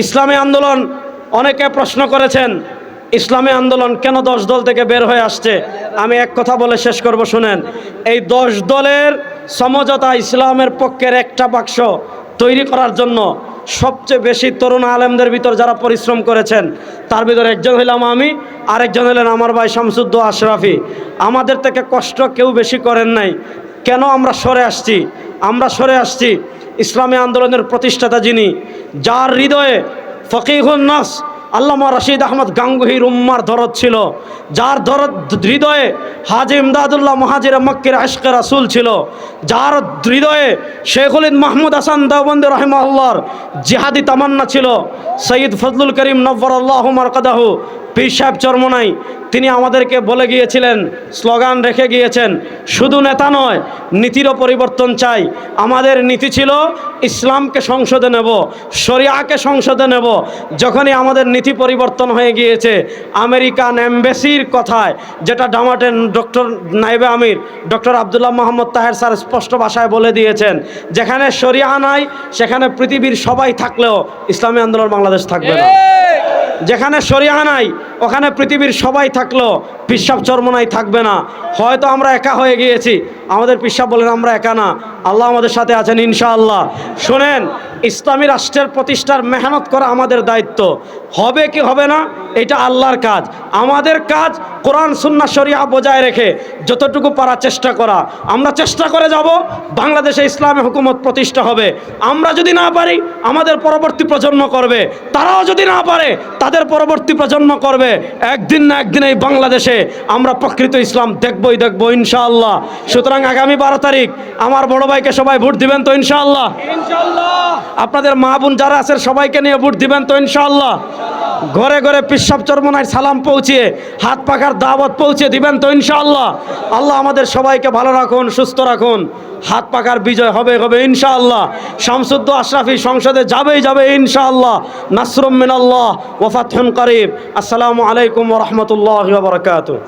ইসলামী আন্দোলন, অনেকে প্রশ্ন করেছেন ইসলামী আন্দোলন কেন 10 দল থেকে বের হয়ে আসছে। আমি এক কথা বলে শেষ করব, শুনেন। এই 10 দলের সমঝোতা ইসলামের পক্ষের একটা বাক্স তৈরি করার জন্য সবচেয়ে বেশি তরুণ আলেমদের ভিতর যারা পরিশ্রম করেছেন, তার ভিতরে একজন হইলাম আমি, আরেকজন হলেন আমার ভাই শামসুদ্দোহা আশরাফি। আমাদের থেকে কষ্ট কেউ বেশি করেন নাই। কেন আমরা সরে আসছি? আমরা সরে আসছি ইসলামী আন্দোলনের প্রতিষ্ঠাতা যিনি, যার হৃদয়ে ফকিহুন নাস আল্লামা রশিদ আহমদ গাঙ্গুহির উম্মার দরদ ছিল, যার হৃদয়ে হাজি ইমদাদুল্লাহ মুহাজির মক্কির আশকে রাসূল ছিল, যার হৃদয়ে শেখুল মাহমুদ হাসান দেওবন্দি রাহিমাহুল্লাহর জিহাদি তামান্না ছিল, সৈয়দ ফজলুল করিম নవ్বরাল্লাহু মারকাদাহু পীর সাহেব চরমনাই, তিনি আমাদেরকে বলে গিয়েছিলেন, স্লোগান রেখে গিয়েছেন, শুধু নেতা নয়, নীতিরও পরিবর্তন চাই। আমাদের নীতি ছিল ইসলামকে সংসদে নেব, শরিয়াকে সংসদে নেব। যখনই আমাদের নীতি পরিবর্তন হয়ে গিয়েছে, আমেরিকান এমবেসির কথায়, যেটা ডামাটেন ডক্টর নাইবে আমির ডক্টর আবদুল্লাহ মোহাম্মদ তাহের স্যার স্পষ্ট ভাষায় বলে দিয়েছেন, যেখানে শরিয়া নাই সেখানে পৃথিবীর সবাই থাকলেও ইসলামী আন্দোলন বাংলাদেশ থাকবে না। যেখানে শরিয়া নাই ওখানে পৃথিবীর সবাই থাকলো পীর সাহেব চরমনাই থাকবে না। হয়তো আমরা একা হয়ে গিয়েছি, আমাদের পীর সাহেব বলেন আমরা একা না, আল্লাহ আমাদের সাথে আছেন ইনশাআল্লাহ। শুনেন, ইসলামী রাষ্ট্রের প্রতিষ্ঠার মেহনত করা আমাদের দায়িত্ব। হবে কি হবে না এটা আল্লাহর কাজ। আমাদের কাজ কোরআন সুন্নাহ শরিয়া বজায় রেখে যতটুকু পারা চেষ্টা করা। আমরা চেষ্টা করে যাব বাংলাদেশে ইসলামী হুকুমত প্রতিষ্ঠা হবে। আমরা যদি না পারি আমাদের পরবর্তী প্রজন্ম করবে, তারাও যদি না পারে তাদের পরবর্তী প্রজন্ম করবে। একদিন না একদিন এই বাংলাদেশে আমরা প্রকৃত ইসলাম দেখবই দেখবো ইনশাআল্লাহ। সুতরাং আগামী 12 তারিখ আমার বড় ভাইকে সবাই ভোট দিবেন তো ইনশাআল্লাহ? আপনাদের মা বোন যারা আছেন সবাইকে নিয়ে ভোট দিবেন তো ইনশাআল্লাহ? ঘরে ঘরে পীর সাহেব চরমনাই সালাম পৌঁছিয়ে হাত পাখার দাওয়াত পৌঁছে দিবেন তো ইনশাআল্লাহ? আল্লাহ আমাদের সবাইকে ভালো রাখুন, সুস্থ রাখুন। হাত পাখার বিজয় হবে হবে ইনশাআল্লাহ। শামসুদ্দোহা আশরাফি সংসদে যাবে ইনশাআল্লাহ। নাসরুম মিনাল্লাহ ওয়া ফাতহুন করিব। আসসালামু আলাইকুম ওয়া রাহমাতুল্লাহি ওয়া বারাকাতুহু।